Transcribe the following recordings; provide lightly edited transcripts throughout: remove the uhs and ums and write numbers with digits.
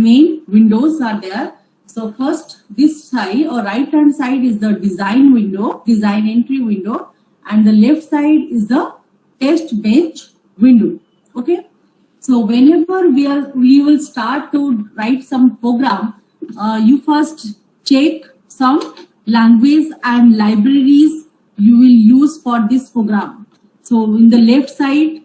main windows are there. So first, this side or right hand side is the design window, design entry window, and the left side is the test bench window. Okay. So whenever we will start to write some program, you first check some language and libraries you will use for this program. So in the left side,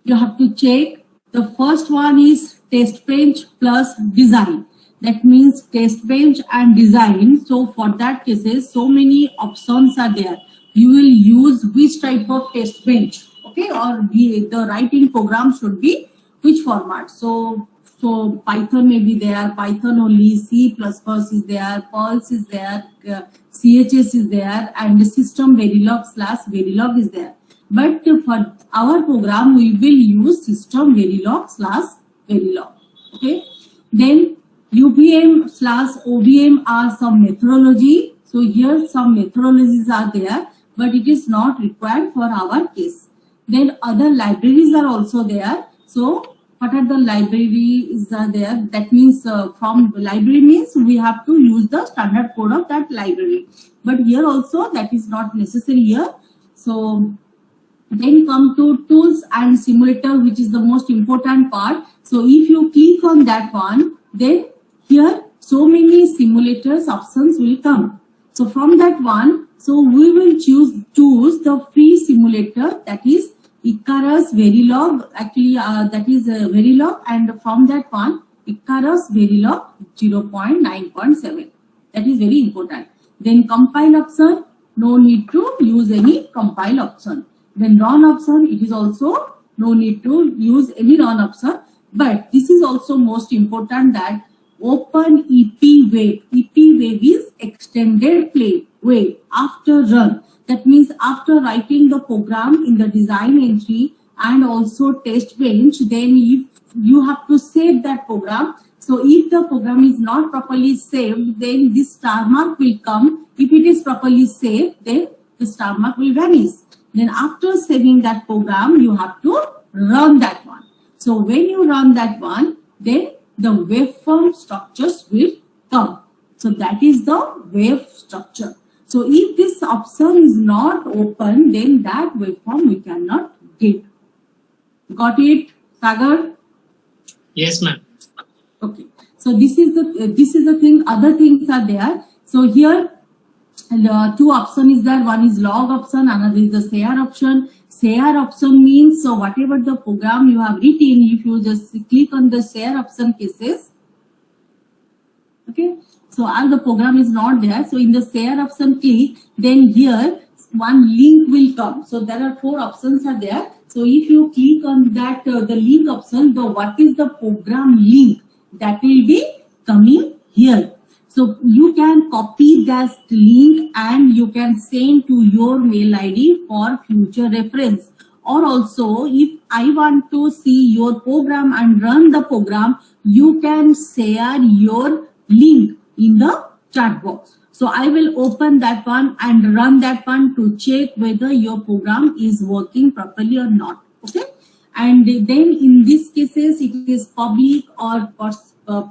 you have to check. The first one is test bench plus design. That means test bench and design. So for that cases, so many options are there. You will use which type of test bench, okay, or the writing program should be which format. So Python may be there, Python only, C++ is there, Perl is there, CHS is there, and the system Verilog/Verilog is there. But for our program, we will use system Verilog/Verilog. Okay. Then UVM/OVM are some methodology. So here some methodologies are there, but it is not required for our case. Then other libraries are also there. So what are the libraries are there? That means from library means we have to use the standard code of that library. But here also that is not necessary here. So then come to tools and simulator, which is the most important part. So if you click on that one, then here so many simulators options will come. So from that one, so we will choose the free simulator, that is Icarus Verilog, actually that is Verilog, and from that one Icarus Verilog 0.9.7. That is very important. Then compile option, no need to use any compile option. Then run option, it is also no need to use any run option. But this is also most important, that open EP wave. EP wave is extended play wave after run. That means after writing the program in the design entry and also test bench, then you have to save that program. So if the program is not properly saved, then this star mark will come. If it is properly saved, then the star mark will vanish. Then after saving that program, you have to run that one. So when you run that one, then the waveform structures will come. So that is the wave structure. So if this option is not open, then that waveform we cannot get. Got it, Sagar? Yes, ma'am. Okay. So this is the thing. Other things are there. So here the two options is there. One is log option, another is the share option. Share option means so whatever the program you have written, if you just click on the share option cases, okay. So as the program is not there, so in the share option click, then here one link will come. So there are 4 options are there. So if you click on that the link option, the what is the program link, that will be coming here. So you can copy that link and you can send to your mail ID for future reference. Or also if I want to see your program and run the program, you can share your link in the chat box. So I will open that one and run that one to check whether your program is working properly or not. Okay. And then in these cases, it is public or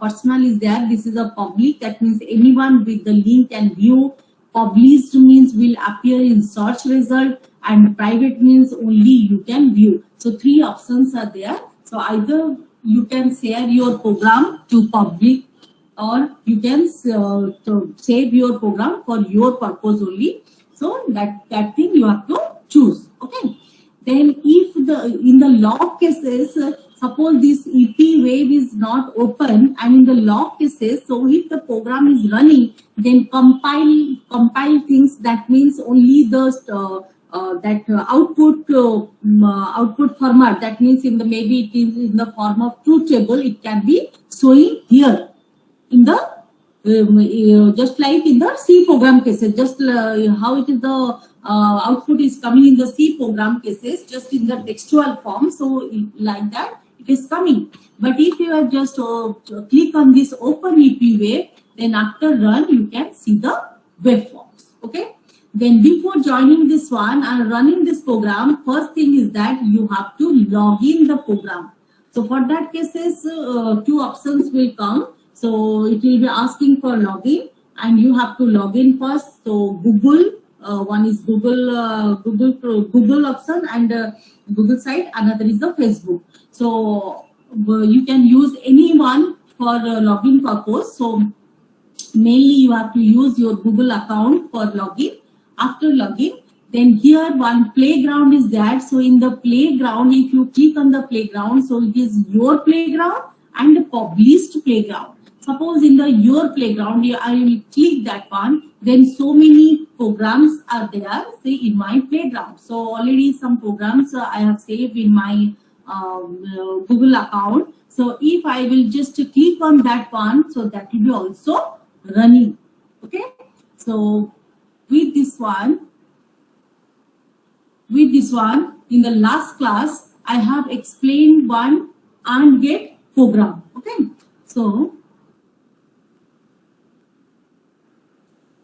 personal is there. This is a public. That means anyone with the link can view. Published means will appear in search result, and private means only you can view. So 3 options are there. So either you can share your program to public, or you can save your program for your purpose only. So that thing you have to choose. Okay. Then if in the log cases, suppose this EP wave is not open, and in the log cases, so if the program is running, then compile things. That means only the output format. That means in the maybe it is in the form of truth table. It can be showing here in the just like in the C program cases. Just how it is the output is coming in the C program cases, just in the textual form. So like that it is coming. But if you are just click on this open EP wave, then after run you can see the waveforms. Okay. Then before joining this one and running this program, first thing is that you have to log in the program. So for that cases, two options will come. So it will be asking for login, and you have to log in first. So Google, one is Google option, and Google site. Another is the Facebook. So you can use any one for login purpose. So mainly you have to use your Google account for login. After login, then here one playground is there. So in the playground, if you click on the playground, so it is your playground and published playground. Suppose in the your playground, I will click that one, then so many programs are there, say in my playground. So already some programs I have saved in my Google account. So if I will just click on that one, so that will be also running. Okay, so with this one in the last class I have explained one AND gate program. Okay, so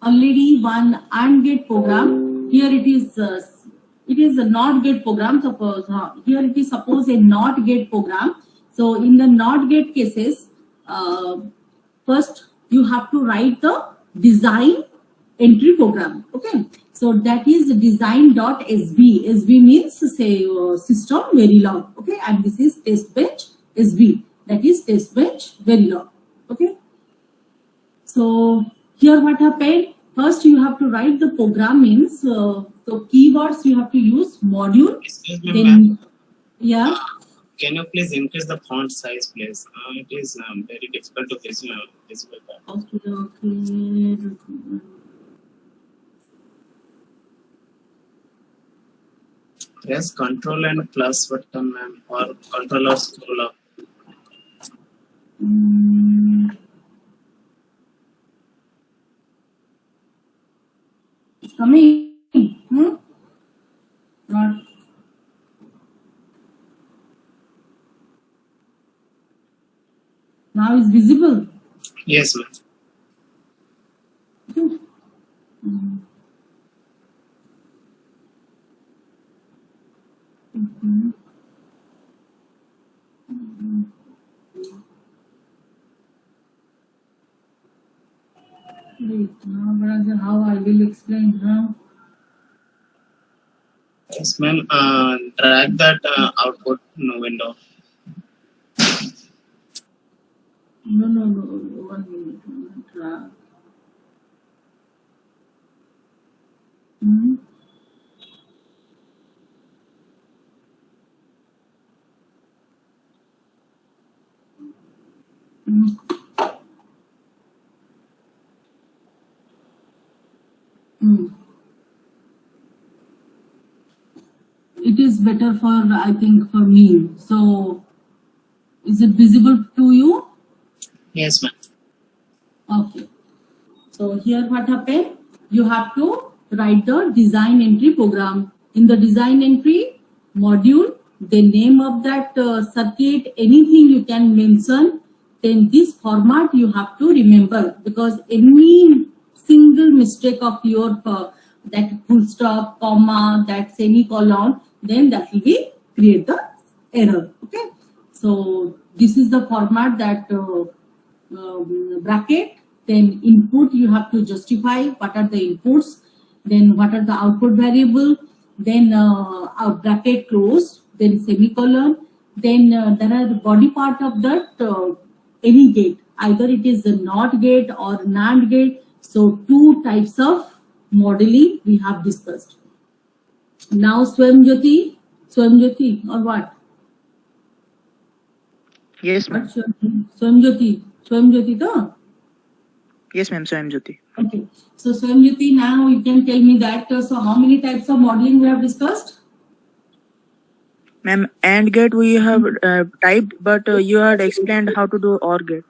already one AND gate program. Here it is a NOT gate program. Suppose here it is suppose a NOT gate program. So in the NOT gate cases, first you have to write the design entry program. Okay, so that is design.sb. SB means say system Verilog. Okay, and this is test bench SB, that is test bench Verilog. Okay, so here what happened, first you have to write the program means so keywords you have to use module. Excuse me, Then ma'am. yeah, Can you please increase the font size, please? It is very difficult to visual. okay. Press Control and plus button, ma'am, or Control or scroll up. It's coming. Not. Now it's visible. Yes, ma'am. Wait, now brother, how I will explain now? Yes, ma'am. Drag that output window. No, 1 minute. Drag. It is better for, I think, for me. So, is it visible to you? Yes, ma'am. Okay. So here what happened? You have to write the design entry program. In the design entry module, the name of that circuit, anything you can mention, then this format you have to remember, because any single mistake of your that full stop, comma, that semicolon, then that will be create the error. Okay. So this is the format that bracket, then input you have to justify what are the inputs, then what are the output variable, then a bracket close, then semicolon, then there are the body part of that any gate, either it is a NOT gate or NAND gate. So two types of modeling we have discussed. Now Swayamjyoti or what? Yes, ma'am. Swayamjyoti to? Yes, ma'am. Swayamjyoti. Okay. So Swayamjyoti, now you can tell me that. So how many types of modeling we have discussed? Ma'am, AND gate we have typed, but you had explained how to do OR gate.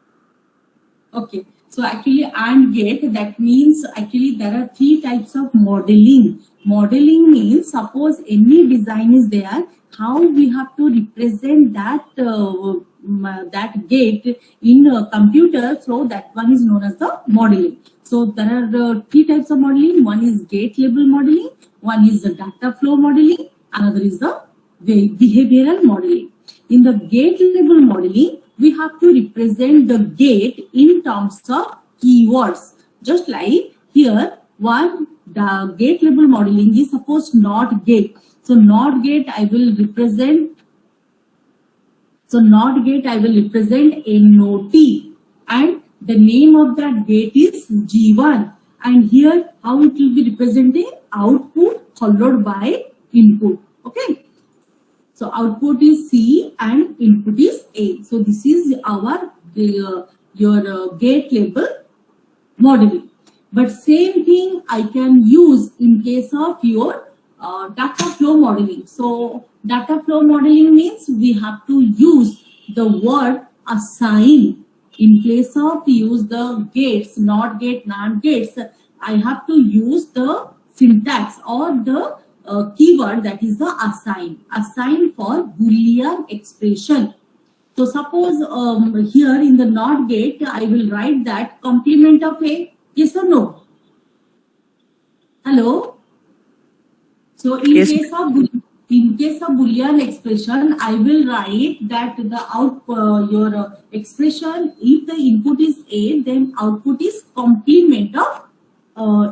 Okay. So actually AND gate, that means actually there are three types of modeling. Modeling means suppose any design is there, how we have to represent that that gate in a computer. So that one is known as the modeling. So there are three types of modeling. One is gate level modeling, one is the data flow modeling, another is the behavioral modeling. in the gate level modeling, we have to represent the gate in terms of keywords. Just like here, one the gate level modeling is suppose not gate. So not gate I will represent. So not gate I will represent NOT, and the name of that gate is G1. And here how it will be representing output followed by input. Okay. So output is C and input is A. So this is our your gate level modeling. But same thing I can use in case of your data flow modeling. So data flow modeling means we have to use the word assign in place of use the gates, not gate, NAND gates. I have to use the syntax or the keyword, that is the assign for Boolean expression. So suppose here in the NOT gate I will write that complement of A, yes or no? Hello. So in Yes. case of Boolean expression, I will write that the your expression, if the input is A, then output is complement of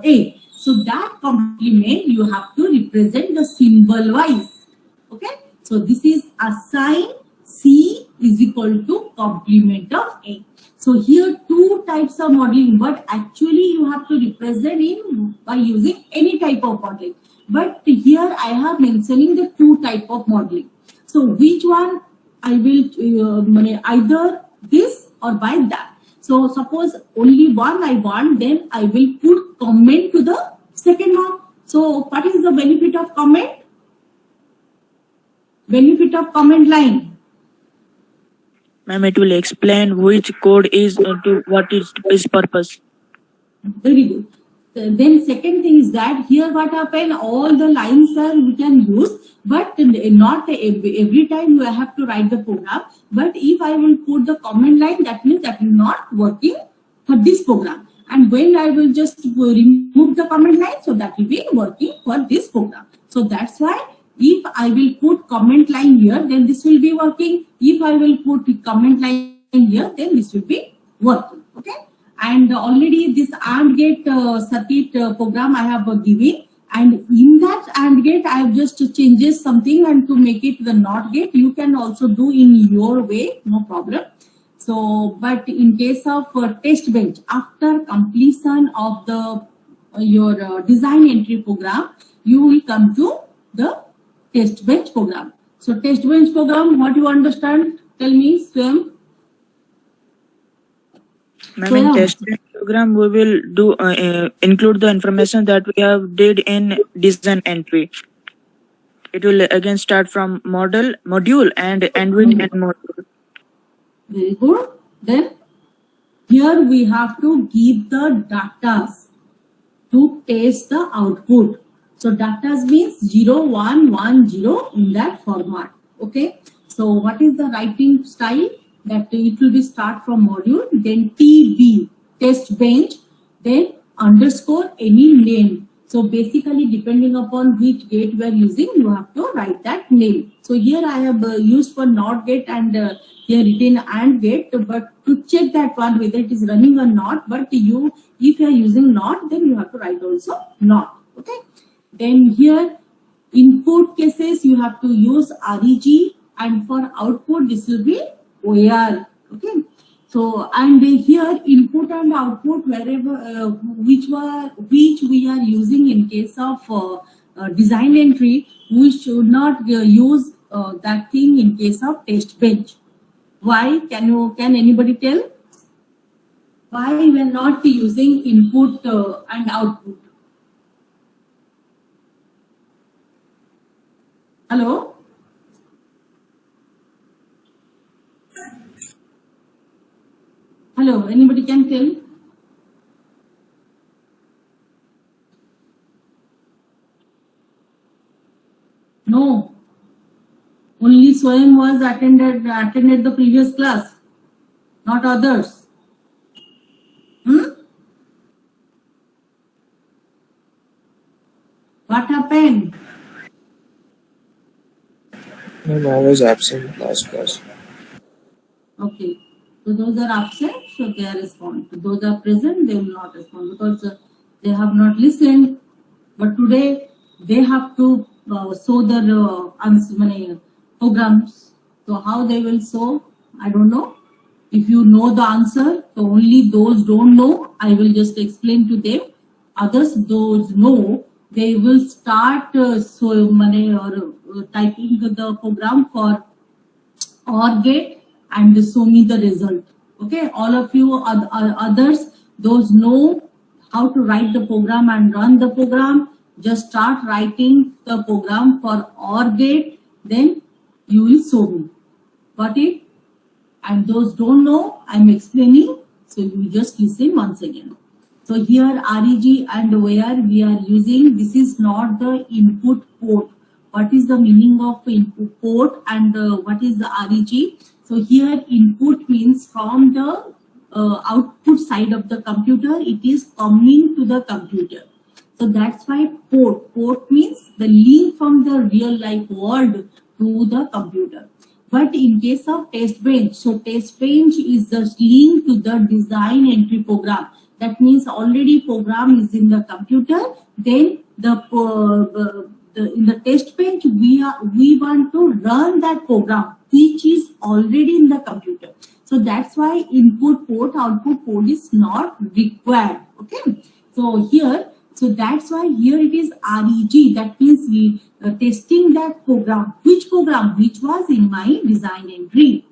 A. So that complement you have to represent the symbol wise. Okay. So this is assign C is equal to complement of A. So here two types of modeling, but actually you have to represent in by using any type of modeling. But here I have mentioning the two type of modeling. So which one I will either this or by that. So suppose only one I want, then I will put comment to the second one. So what is the benefit of comment? Benefit of comment line. Ma'am, it will explain which code is to what is its purpose. Very good. Then second thing is that here what happen, all the lines are we can use, but not every time you have to write the program. But if I will put the comment line, that means that is not working for this program. And when I will just remove the comment line, so that will be working for this program. So that's why if I will put comment line here, then this will be working. If I will put comment line here, then this will be working. Okay. And already this AND gate circuit program I have given, and in that AND gate I have just changes something and to make it the NOT gate. You can also do in your way, no problem. So, but in case of test bench, after completion of the your design entry program, you will come to the test bench program. So test bench program, what you understand? Tell me, Swam. Ma'am, in test bench program, we will do include the information that we have did in design entry. It will again start from module and end with end module. Very good. Then here we have to give the data to test the output. So data means 0, 1, 1, 0 in that format. Okay. So what is the writing style? That it will be start from module, then TB, test bench, then underscore any name. So basically depending upon which gate we are using, you have to write that name. So here I have used for NOT gate and here written AND gate, but to check that one whether it is running or not, but you, if you are using NOT, then you have to write also NOT. Okay. Then here input cases you have to use REG, and for output this will be OR. Okay. So and here input and output wherever which we are using in case of design entry, we should not use that thing in case of test bench. Why? Can anybody tell? Why we are not using input and output? Hello? Hello, anybody can tell? No. Only Swayam was attended the previous class, not others. What happened? Ma'am, I was absent last class. Okay. So those are absent, so they are respond. Those are present, they will not respond because they have not listened. But today they have to show the programs. So how they will show, I don't know. If you know the answer, so only those don't know, I will just explain to them. Others, those know, they will start typing the program for OR gate and show me the result. Okay, all of you others, those know how to write the program and run the program, just start writing the program for OR gate, then you will show me. Got it? And those don't know, I'm explaining, so you just listen once again. So here REG and where we are using, this is not the input port. What is the meaning of input port and what is the REG? So here input means from the output side of the computer, it is coming to the computer. So that's why port. Port means the link from the real life world to the computer. But in case of test bench, so test bench is the link to the design entry program. That means already program is in the computer. Then in the test bench we want to run that program which is already in the computer. So that's why input port, output port is not required. Okay. So here, so that's why here it is REG. That means we testing that program. Which program? Which was in my design entry.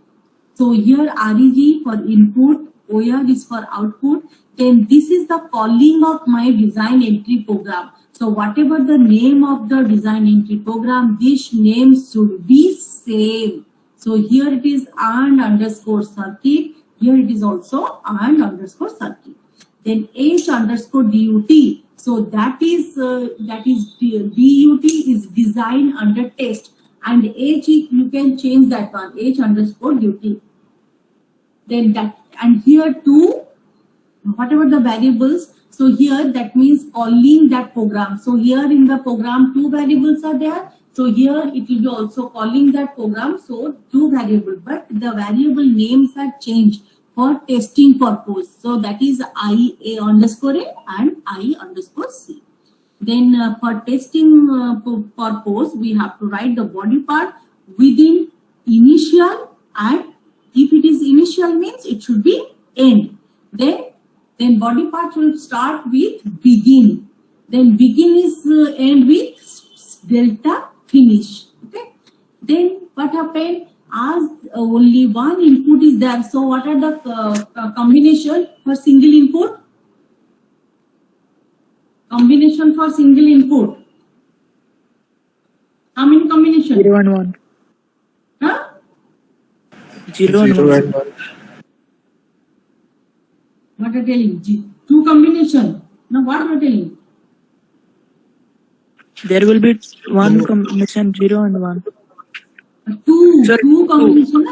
So here REG for input, OR is for output. Then this is the calling of my design entry program. So whatever the name of the design entry program, this name should be same. So here it is and underscore circuit. Here it is also and underscore circuit. Then H underscore DUT. So that is DUT is design under test, and H you can change that one, H underscore DUT. Then that, and here too, whatever the variables. So here that means calling that program. So here in the program 2 variables are there. So here it will be also calling that program. So 2 variables, but the variable names are changed for testing purpose. So that is I underscore A and I underscore C. Then for testing purpose, we have to write the body part within initial, and if it is initial means it should be end. Then body part will start with begin. Then begin is end with delta finish. Okay. Then what happened? As only one input is there, so what are the combination for single input? Combination for single input. How many combination? 0 and 1. Huh? 0 and 1. What are you telling? 2 combination. Now what are you telling? There will be one combination 0 and 1. Two combination.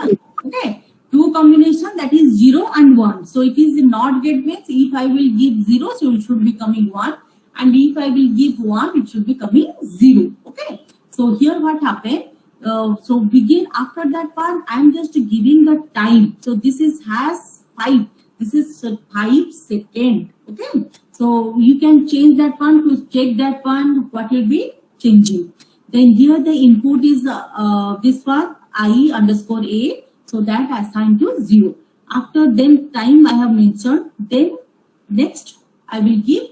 Okay. 2 combination, that is 0 and 1. So it is not gate means if I will give 0, so it should be coming 1. And if I will give 1, it should be coming 0. Okay. So here what happened? So begin, after that part, I am just giving the time. So this is has 5. This is 5 seconds. Okay. So you can change that one to check that one, what will be changing. Then here the input is this one, I underscore A. So that assigned to 0. After then time I have mentioned, then next I will give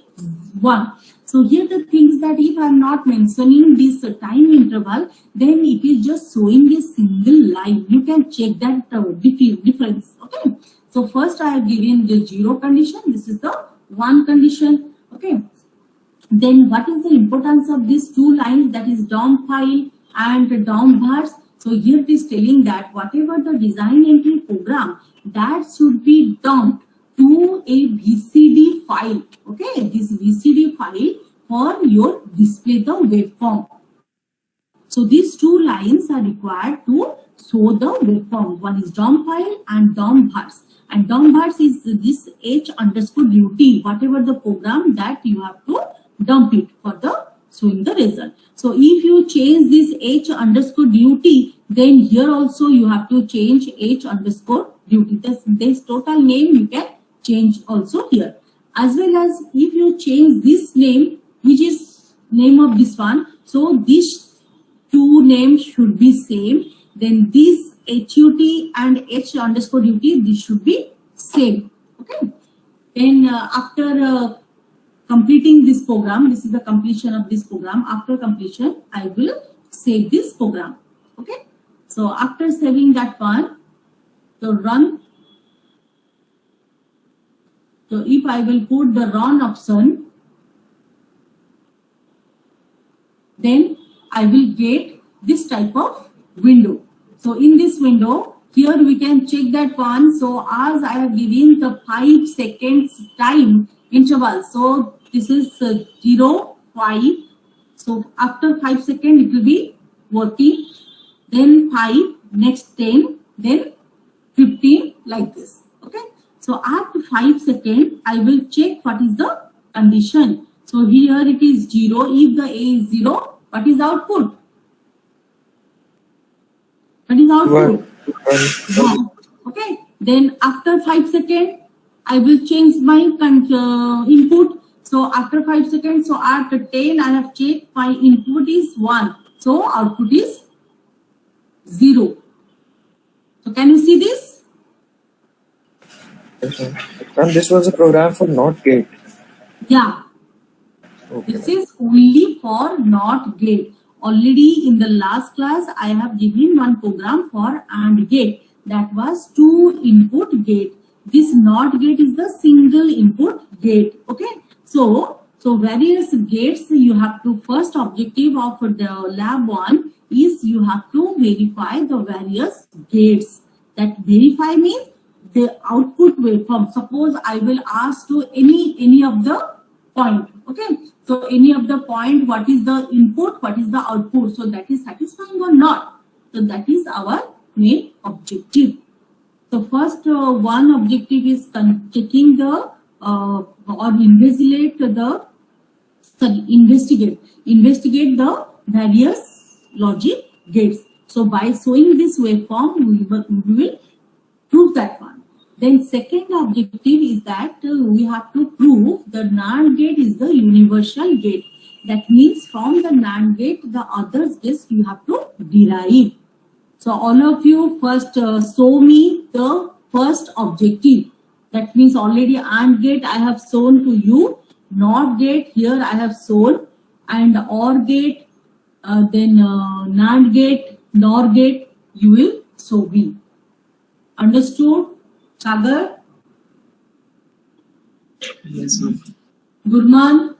1. So here the things that if I am not mentioning this time interval, then it is just showing a single line. You can check that difference. Okay. So first I have given the 0 condition. This is the 1 condition. Okay. Then what is the importance of these 2 lines, that is DOM file and DOM bars? So here it is telling that whatever the design entry program, that should be dumped to a VCD file. Okay, this VCD file for your display the waveform. So these 2 lines are required to show the waveform. One is DOM file and DOM bars. And DOM bars is this H underscore DUT, whatever the program that you have to dump it for the showing the result. So if you change this H underscore DUT, Then here also you have to change H underscore duty. This total name you can change also here. As well as if you change this name, which is name of this one, so these two names should be same. Then this HUT and H underscore duty, this should be same. Okay. Then after completing this program, this is the completion of this program. After completion, I will save this program. Okay. So after saving that one, so run. So if I will put the run option, then I will get this type of window. So in this window, here we can check that one. So as I have given the 5 seconds time interval. So this is 0, 5. So after 5 seconds, it will be working. Then 5, next 10, then 15, like this. Okay. So after 5 seconds, I will check what is the condition. So here it is 0. If the A is 0, what is the output? What is the output? 1. Okay. Then after 5 seconds, I will change my input. So after 5 seconds, so after 10, I have checked my input is 1. So output is 0. So can you see this? Yes, ma'am. And this was a program for NOT gate. Yeah. Okay. This is only for NOT gate. Already in the last class, I have given one program for AND gate. That was 2 input gate. This NOT gate is the single input gate. Okay. So various gates you have to, first objective of the lab 1 is you have to verify the various gates. That verify means the output waveform. Suppose I will ask to any of the point. Okay. So any of the point, what is the input, what is the output? So that is satisfying or not. So that is our main objective. So first one objective is checking the or investigate the the various logic gates. So by showing this waveform, we will prove that one. Then second objective is that we have to prove the NAND gate is the universal gate. That means from the NAND gate, the other gates you have to derive. So all of you first show me the first objective. That means already AND gate I have shown to you. NOT gate here I have shown. And OR gate, then NAND gate, NOR gate, you will show me. Understood? Sagar? Yes, ma'am. Gurman?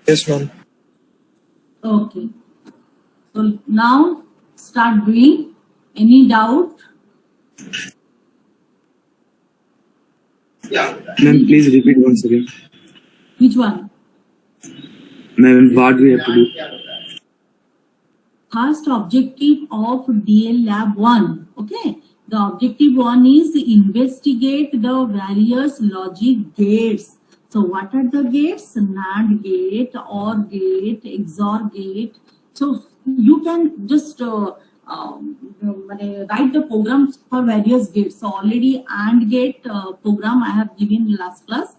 Yes, ma'am. Okay. So now start doing. Any doubt? Ma'am, please repeat once again. Which one? Ma'am, what we have to do? First objective of DL Lab 1. Okay. The objective 1 is investigate the various logic gates. So what are the gates? NAND gate, OR gate, XOR gate. So you can just write the programs for various gates. So already AND gate program I have given last class.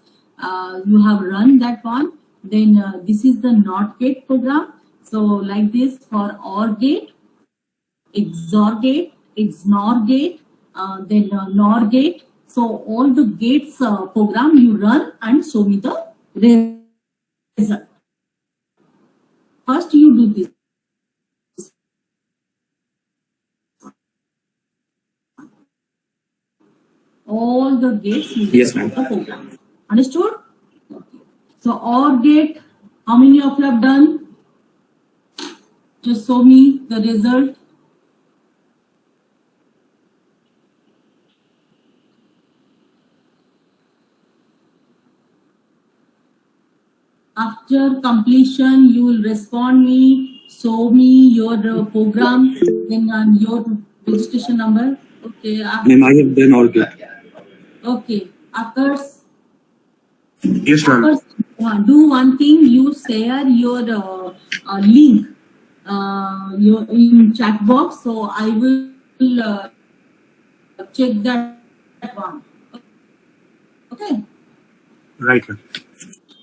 You have run that one. Then this is the NOT gate program. So like this for OR gate, XOR gate, XNOR gate, then NOR gate. So all the gates program you run and show me the result. First you do this. All the gates you Yes, do ma'am. the program. Understood? Okay. So OR gate, how many of you have done? Just show me the result. After completion, you will respond me, show me your program, then your registration number. Okay. Ma'am, I have done all good. Okay. Occurs. Yes, ma'am. Do one thing. You share your link in chat box. So I will check that one. Okay. Right, ma'am.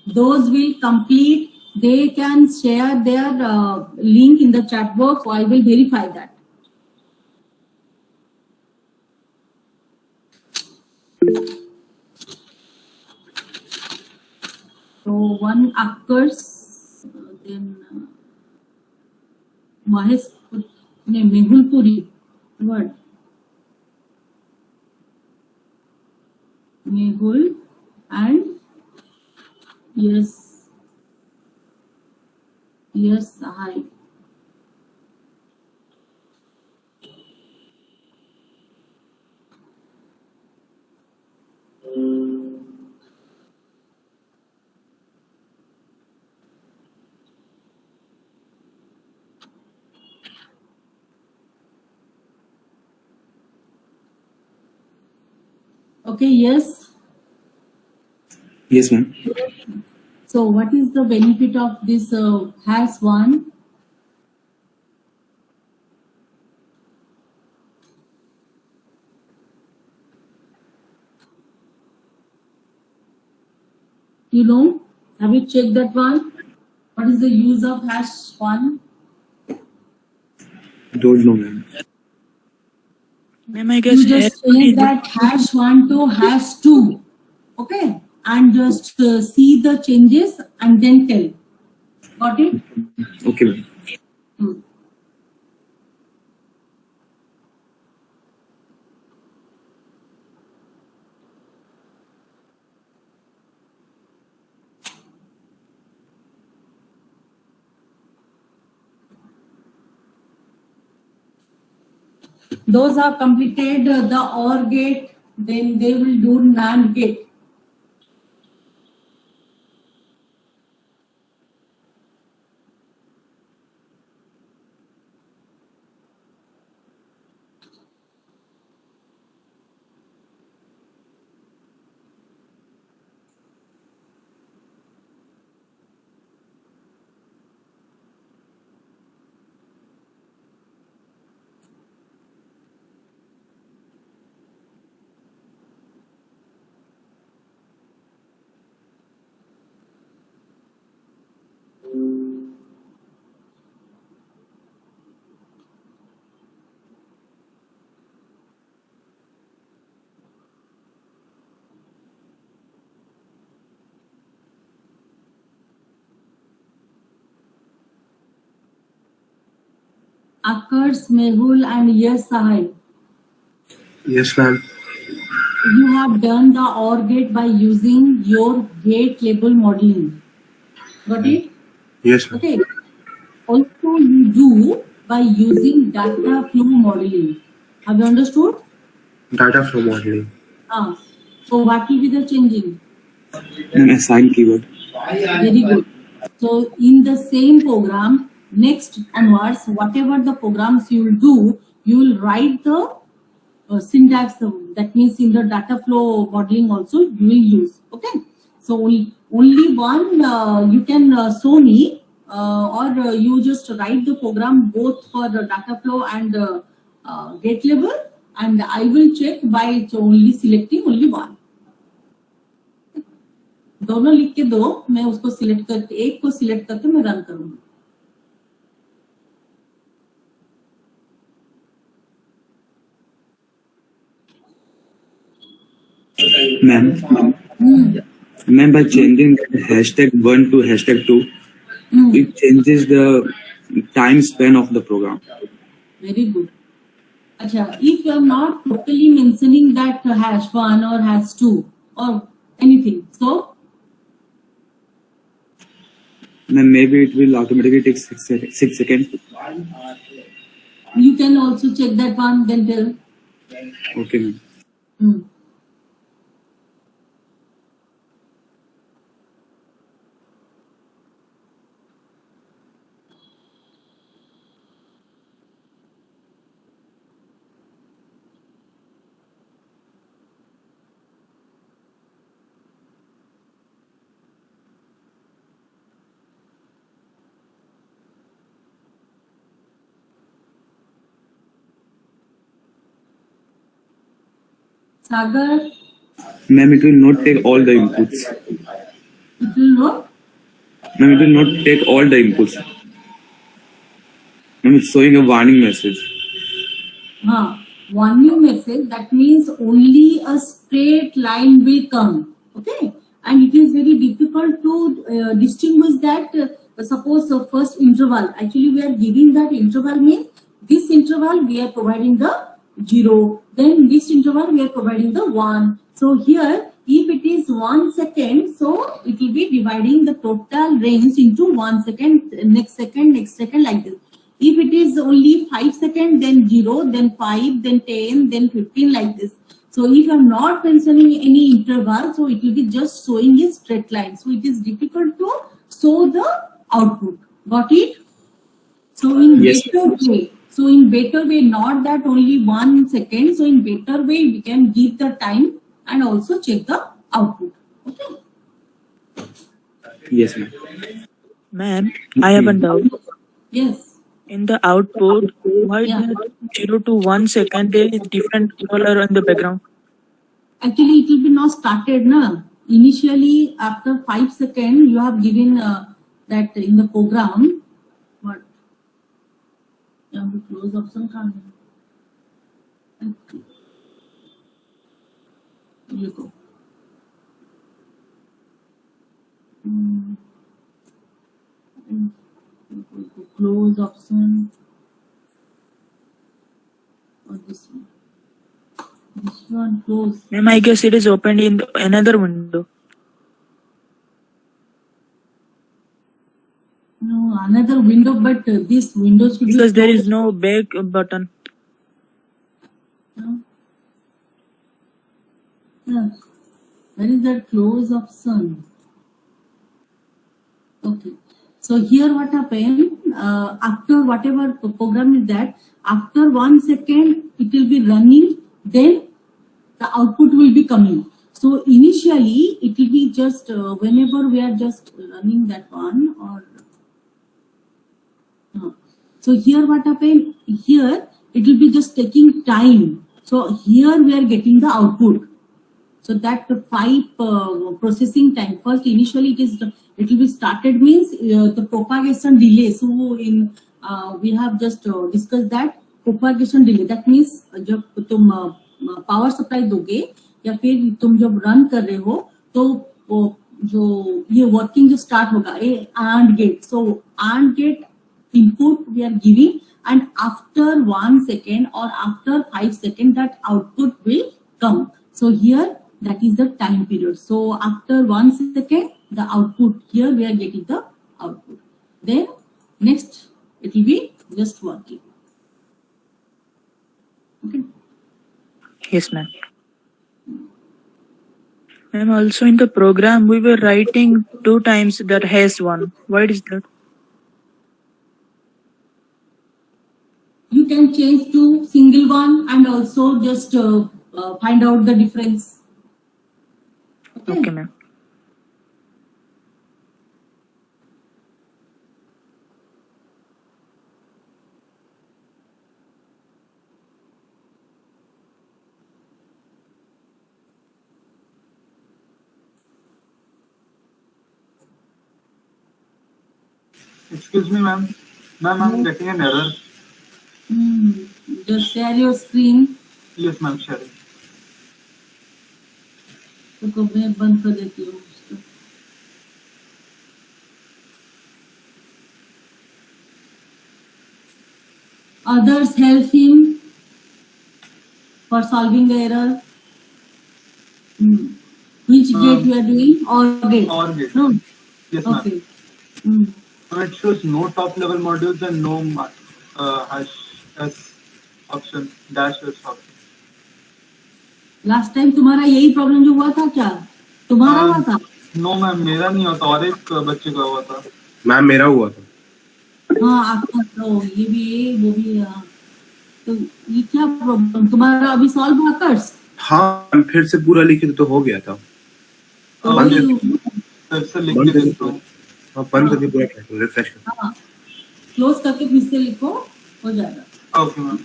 Those will complete. They can share their link in the chat box. So I will verify that. So one occurs, then Mahesh, Mehulpuri, what? Mehul and yes, hi. Okay, yes. Yes, ma'am. So what is the benefit of this hash one? You know, have you checked that one? What is the use of hash one? Don't know, ma'am. Ma'am, I guess You just H1 change is that hash one to hash two, okay, and just see the changes and then tell. Got it? Okay, ma'am. Hmm. Those have completed the OR gate, then they will do NAND gate. Akkars, Mehul, and yes, Sahai. Yes, ma'am. You have done the OR gate by using your gate label modeling. Got it? Yes, ma'am. Okay. Also, you do by using data flow modeling. Have you understood? Data flow modeling. Ah. So what will be the changing? And assign keyword. Very good. So in the same program, next onwards, whatever the programs you will do, you will write the syntax. That means in the data flow modeling also you will use. Okay. So only one you can show me, or you just write the program both for the data flow and gate level, and I will check by only selecting only one. दोनों लिख के दो, मैं उसको select करके एक को select करके मैं रन करूंगी. Ma'am. Ma'am, by changing the #1 to #2, it changes the time span of the program. Very good. अच्छा, if you are not totally mentioning that hash one or hash two or anything, so Ma'am, maybe it will automatically take 6 seconds. you can also check that one, then tell. Okay, ma'am. Hmm. Sagar, Ma'am, it will not take all the inputs. it will not. Ma'am, it will not take all the inputs. Ma'am, it's showing a warning message. Warning message, that means only a straight line will come. Okay, and it is very difficult to distinguish that. Suppose the first interval, actually we are giving that interval means this interval we are providing the 0, then this interval we are providing the 1. So here, if it is 1 second, so it will be dividing the total range into 1 second, next second, like this. If it is only 5 seconds, then 0, then 5, then 10, then 15, like this. So if you are not mentioning any interval, so it will be just showing a straight line. So it is difficult to show the output. Got it? So in Yes. better way, not that only 1 second. So in better way, we can give the time and also check the output. Okay. Yes, ma'am. Ma'am, I have a doubt. Yes. In the output, why Yeah. the 0 to 1 second there is different color in the background? Actually, it will be not started, na. Initially, after 5 seconds, you have given that in the program. What? Yeah, the close option can't. You go. Close option. Or this one. This one close. Ma'am, I guess it is opened in another window. No, another window, but this window should be Because there is closed. no back button. No. Yeah. Where is that close option? Okay. So here what happened, after whatever program is that, after 1 second it will be running, then the output will be coming. So initially it will be just whenever we are just running that one, or so here what happened, here it will be just taking time. So here we are getting the output. So that 5 processing time. First, initially it will be started means the propagation delay. So in we have just discussed that propagation delay. That means जब तुम power supply दोगे या फिर तुम जब run कर रहे हो तो जो ये working जो start होगा ये AND gate. So AND gate input we are giving, and after 1 second or after 5 seconds that output will come. So here that is the time period. So after 1 second the output, here we are getting the output. Then next it will be just working. Okay. Yes, ma'am. Ma'am, also in the program we were writing 2 times that has 1. Why is that? You can change to single one and also just find out the difference. Okay, ma'am. Excuse me, ma'am. Ma'am, I'm getting an error. Just share your screen. Yes, ma'am, sharing. तो मैं बंद कर देती हूँ उसको. Others help him for solving the error. Which gate you are doing? OR gate. OR gate. No. Yes, ma'am. Okay. So it shows no top level modules and no hash S option, dash S option. Last time तुम्हारा यही problem जो हुआ था क्या? तुम्हारा हुआ था? No ma'am, मेरा नहीं होता, और एक बच्चे का हुआ था. मैम मेरा हुआ था. हाँ आपका तो ये भी है, वो भी है. तो ये क्या प्रॉब्लम तुम्हारा अभी सॉल्व हुआ कर्स? हाँ फिर से पूरा लिखे तो हो गया था. तो फिर से लिख के देखो. हाँ बंद करके पूरा रिफ्रेश कर. हाँ क्लोज करके फिर से लिखो, हो जाएगा. Okay ma'am.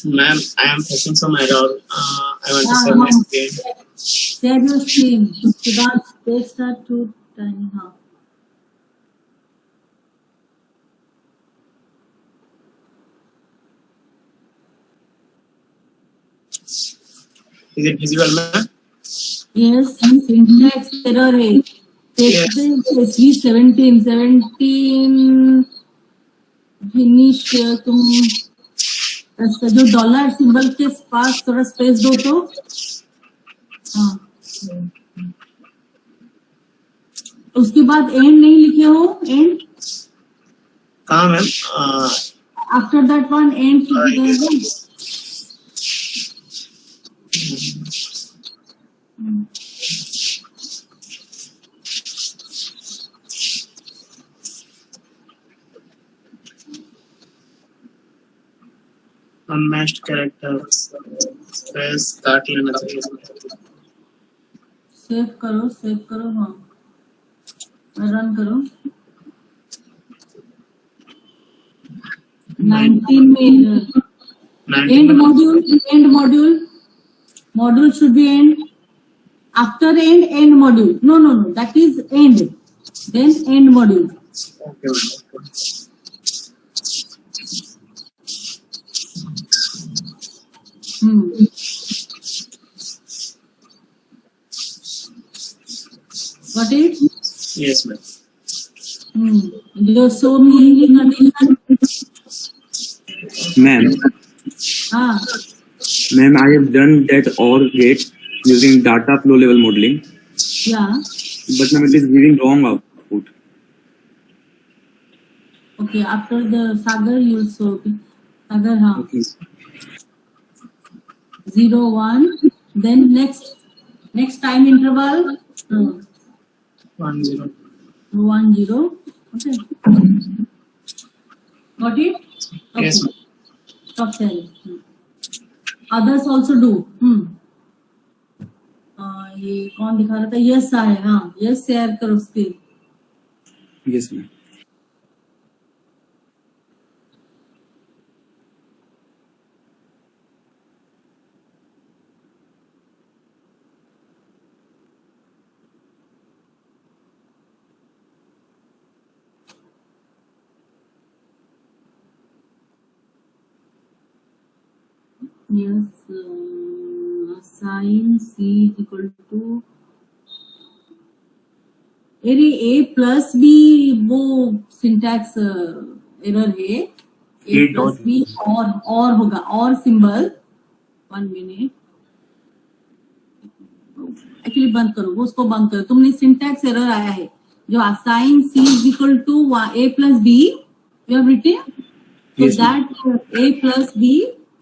Ma'am, I am facing some error. I want to हाँ share my हाँ screen. share your screen. Siddharth, text her to tiny. हाँ Is it visible, ma'am? yes syntax error है. Yes. text V17 finish तुम इसका जो dollar symbol के पास थोड़ा space दो तो हाँ उसके बाद एंड नहीं लिखे हो एंड हाँ ma'am. After that one and लिख Unmatched characters. Space काट लेना चाहिए. सेव करो हाँ रन करो 19 में 19 end module should be end after end module no that is end then end module. Okay, ma'am. Got it? Yes, ma'am. Your so many condition. Ma'am, हाँ ma'am, I have done that OR gate using data flow level modeling, yeah but ma'am, it is giving wrong output. okay after the Sagar you will show Sagar हाँ Okay. 0 1 then next time interval 1 0. 1 0 okay got it okay. Yes, ma'am. Stop sharing. Others also do ये कौन दिखा रहा था yes है हाँ yes share करो screen. Yes, ma'am. Yes, assign C equal to अरे A प्लस बी वो सिंटैक्स एरर है A प्लस बी और होगा और सिंबल 1 मिनट एक्चुअली बंद करो वो उसको बंद करो तुमने सिंटैक्स एरर आया है जो assign C is equal to A plus B you have written so Yes, ma'am. that A plus B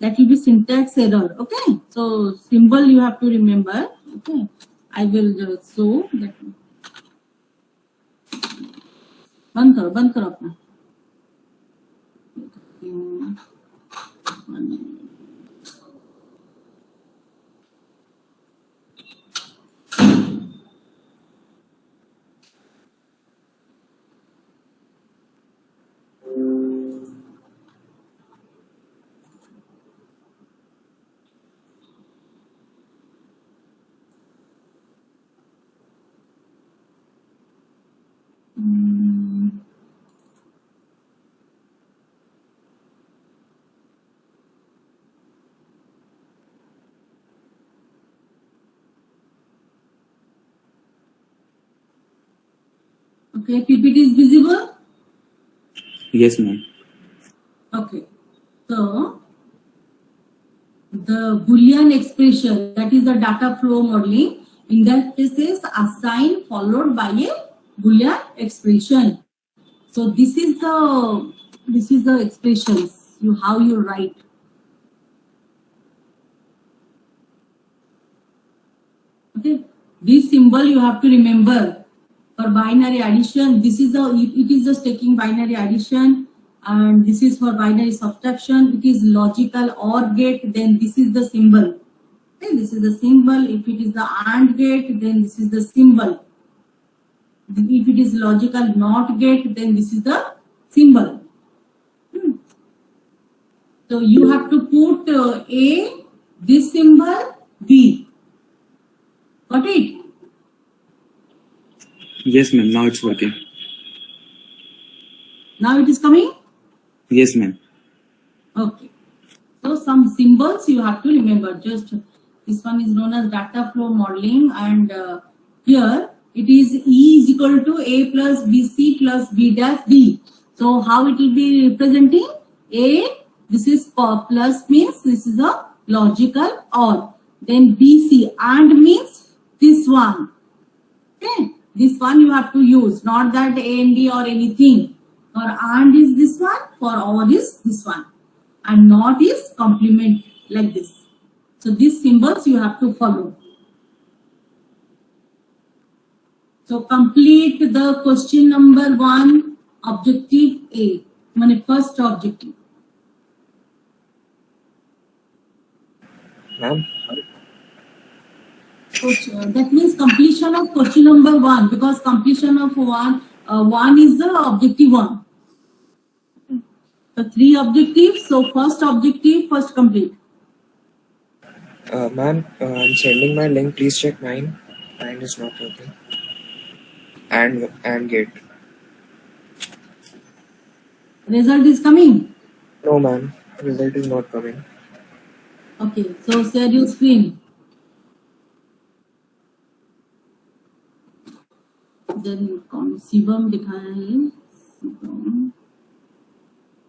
that will be syntax error okay so symbol you have to remember okay I will just show that बंद करो अपना okay PPT is visible. Yes, ma'am. Okay, so the Boolean expression that is the data flow modeling in that case is assign followed by a Boolean expression. So this is the expressions how you write. Okay, this symbol you have to remember for binary addition. This is it is just taking binary addition. And this is for binary subtraction. It is logical OR gate. Then this is the symbol. Okay, this is the symbol. If it is the AND gate, then this is the symbol. If it is logical NOT gate, then this is the symbol. So you have to put A, this symbol, B. Got it? Yes, ma'am. Now it's working. Now it is coming? Yes, ma'am. Okay. So some symbols you have to remember. Just this one is known as data flow modeling, and here it is E is equal to A plus BC plus B dash B. So how it will be representing? A, this is plus means this is a logical OR. Then BC and means this one. Okay, this one you have to use, not that A and D or anything. For and is this one, for or is this one, and not is complement like this. So these symbols you have to follow. So complete the question number 1, objective A, mean first objective. Ma'am, So that means completion of question number 1, because completion of one is the objective 1. So 3 objectives. So first objective, first complete. ma'am, I'm sending my link. Please check mine. Mine is not working. And gate. Result is coming. No, ma'am. Result is not coming. Okay, so share your screen. Then Shivam दिखाया है, शिवम,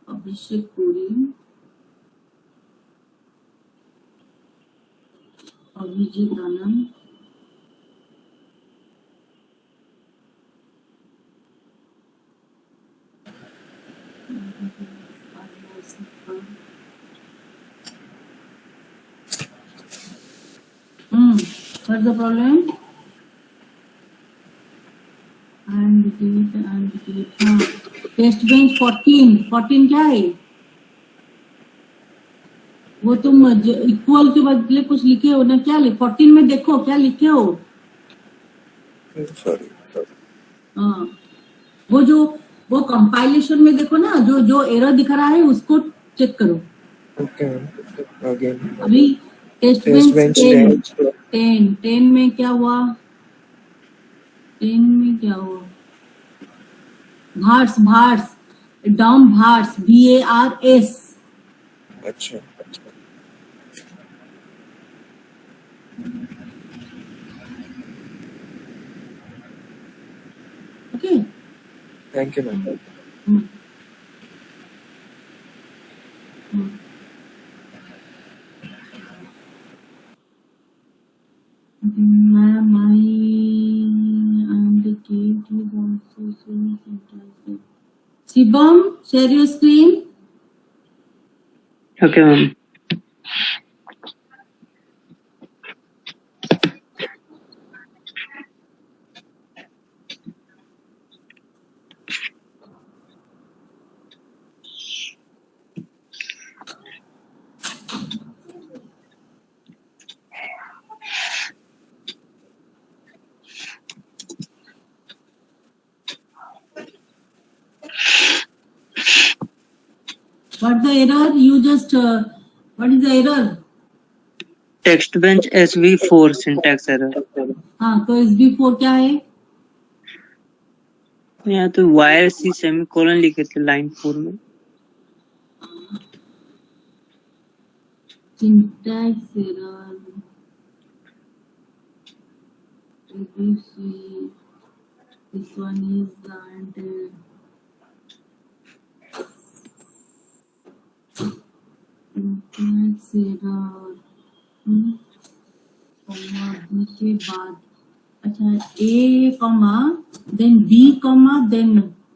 अभिषेक पुरी, अभिजीत आनंद, what's the problem? And delete. हाँ, test bench 14 क्या है? वो तुम equal के बदले कुछ लिखे हो ना, क्या लिखे 14 में? देखो क्या लिखे हो. Sorry. हाँ, वो कंपाइलेशन में देखो ना, जो एरर दिखा रहा है उसको चेक करो. Okay, ma'am. Again. अभी टेस्ट बेंच 10 में क्या हुआ? 10 में क्या हुआ? भार्स डॉम भार्स VARS. अच्छा. Okay. Thank you, ma'am. Ma'am, and the gate is also so fantastic. Shibam, share your screen. Okay, ma'am. What's the error? You just what is the error? Text bench SV4 syntax error. हाँ, तो SB4 क्या है? यहाँ तो YRC semicolon लिखे थे line 4 में. Syntax error. ABC. This one is and syntax error. Comma B के बाद, अच्छा A comma then B comma then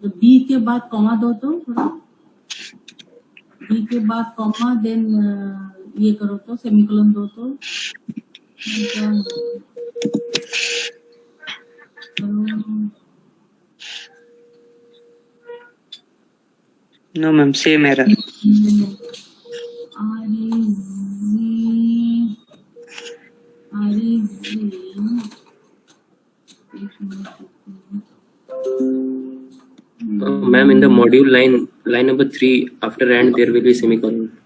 B के बाद कॉमा दो तो थोड़ा, B के बाद कॉमा देन ये करो तो सेमीकोलन दो तो No, ma'am, same error. Ma'am, in the module line number 3, after and there will be semicolon.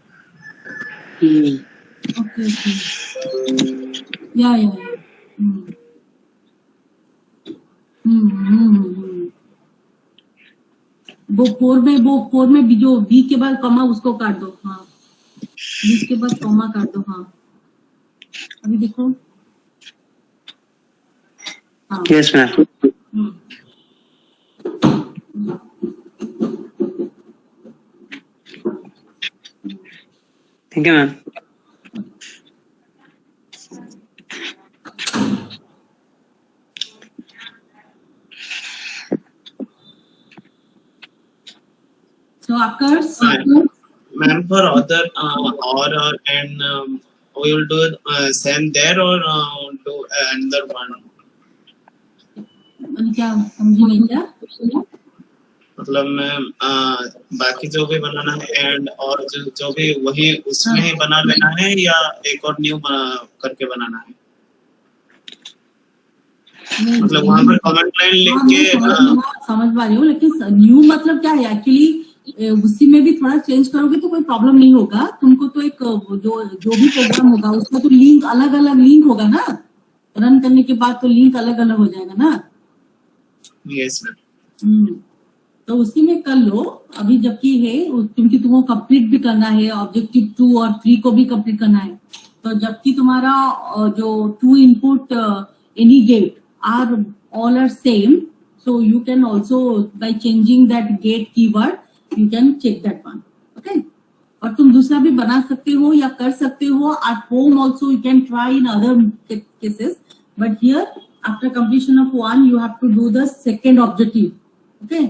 Okay. Yeah. वो फोर में भी जो बी के बाद कॉमा उसको काट दो. हाँ, बी के बाद कॉमा काट दो. हाँ, अभी देखो. हाँ. Yes, ma'am. Thank you, ma'am. So occurs. Ma'am, for other or and we will do same there or do another one. क्या समझी नहीं क्या? मतलब मैं बाकी जो भी बनाना है एंड और जो भी वही उसमें ही बना लेना है या एक और न्यू करके बनाना है. मतलब वहाँ पर कमेंट लाइन लिख के समझ पा रही हूँ, लेकिन न्यू मतलब क्या है एक्चुअली उसी में भी थोड़ा चेंज करोगे तो कोई प्रॉब्लम नहीं होगा. तुमको तो एक जो भी प्रोग्राम होगा उसका तो लिंक अलग अलग लिंक होगा ना. रन करने के बाद तो लिंक अलग अलग हो जाएगा ना. Yes ma'am. तो उसी में कर लो अभी जबकि है, क्योंकि तुमको कंप्लीट भी करना है. ऑब्जेक्टिव 2 और 3 को भी कंप्लीट करना है. तो जबकि तुम्हारा जो 2 input any gate are all are same, so you can also by changing that gate keyword you can check that one. Okay. और तुम दूसरा भी बना सकते हो या कर सकते हो. At home also you can try in other cases, but here after completion of 1 you have to do the second objective. Okay.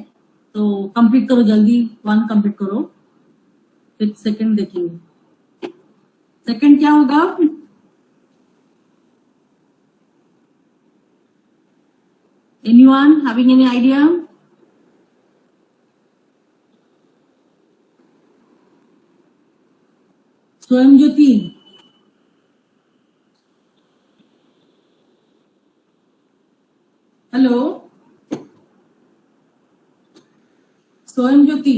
तो कंप्लीट करो जल्दी. 1 कंप्लीट करो, फिर सेकंड देखेंगे. सेकंड क्या होगा? Anyone having any idea? स्वयं Jyoti. Hello Swayam Jyoti.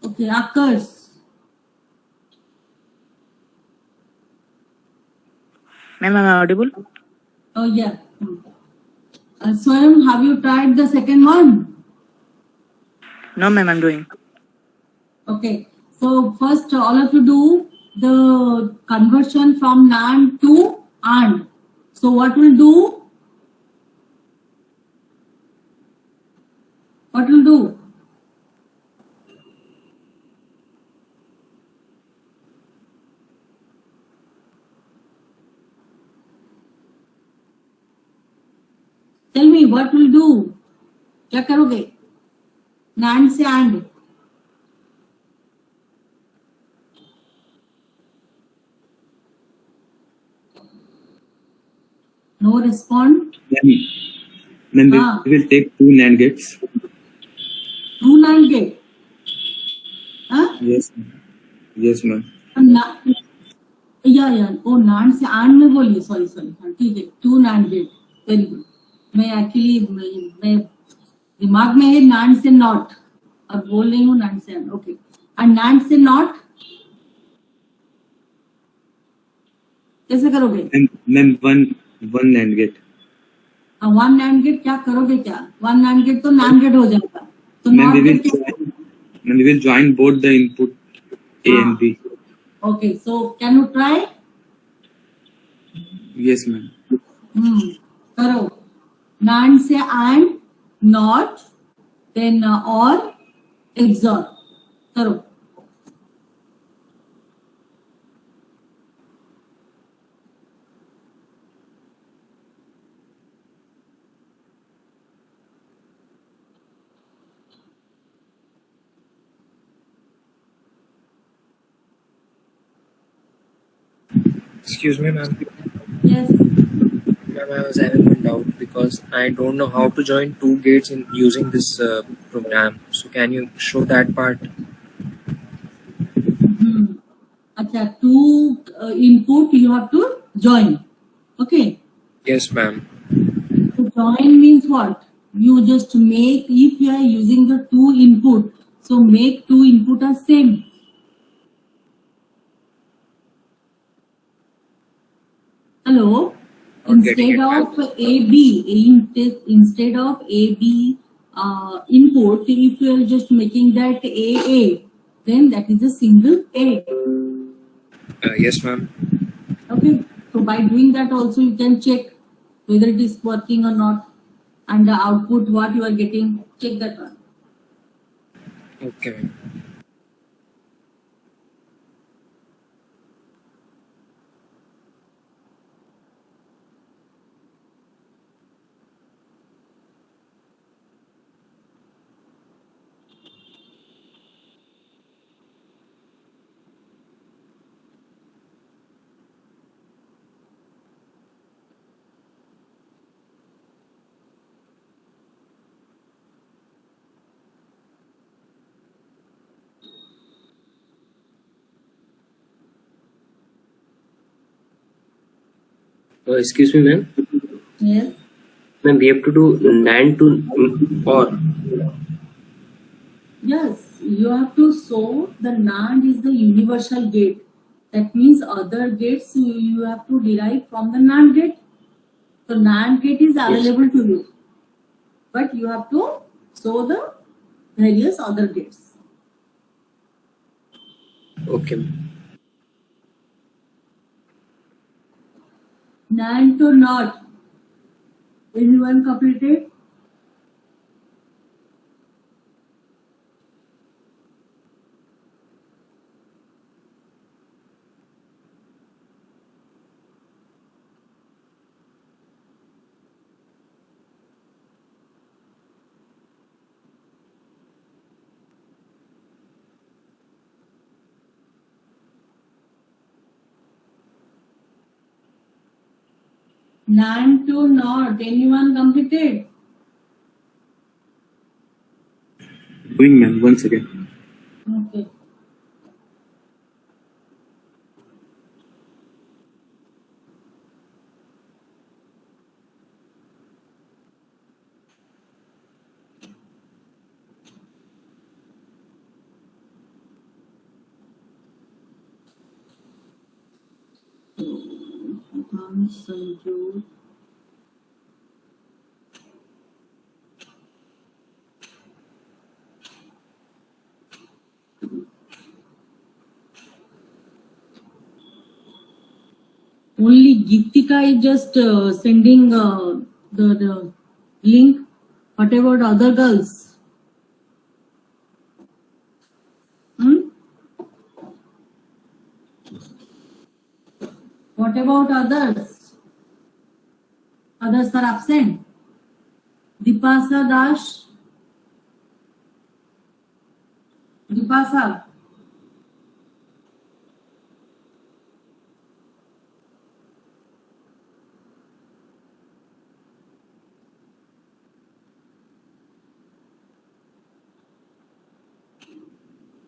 Okay. Akarsh. Ma'am, am I audible? Oh yeah. Swayam, have you tried the second one? No, ma'am, I'm doing. Okay. So first, all of you do the conversion from NAND to AND. So what will do? What will do? Tell me what will do? क्या करोगे? NAND से AND. No response. Then we will take 2 NAND gates. 2 NAND gate. हाँ? Yes. Yes, ma'am. या ओ NAND से AND में बोलिए. Sorry. हाँ ठीक है. 2 NAND gate. Very good. मैं एक्चुअली मैं दिमाग में है NAND से नॉट और बोल रही हूँ NAND से AND. ओके. एंड NAND से नॉट कैसे करोगे? Ma'am 1 NAND gate. 1 NAND gate क्या करोगे? क्या 1 NAND गेट तो NAND गेट हो जाएगा. तो Ma'am, we will join both the input A and B. Okay, so can you try? Yes, ma'am. करो. NAND से AND, NOT, then OR, XOR. करो. Excuse me, ma'am. Yes. Ma'am, I was having one doubt because I don't know how to join 2 gates in using this program. So can you show that part? अच्छा, 2 input you have to join. Okay. Yes, ma'am. So join means what? You just make, if you are using the 2 input, so make 2 input input are same. Hello. Not getting Instead it, ma'am. of instead of AB input, if you are just making that AA, then that is a single A. Yes, ma'am. Okay. So by doing that also you can check whether it is working or not, and the output what you are getting. Check that one. Okay, ma'am. Excuse me, ma'am. Yes. Ma'am, we have to do NAND to OR. Yes, you have to show the NAND is the universal gate. That means other gates you have to derive from the NAND gate. So NAND gate is available to you, but you have to show the various other gates. Okay, ma'am. NAND to NOT. Anyone completed? NAND to NOT. Anyone completed? Doing, ma'am. One second. Okay. Sanju. Only Geetika is just sending the link. What about other girls? Hmm? What about others? Others are absent. Dipasa Dash. Dipasa.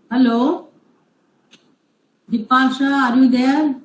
Hello. Dipasha, are you there?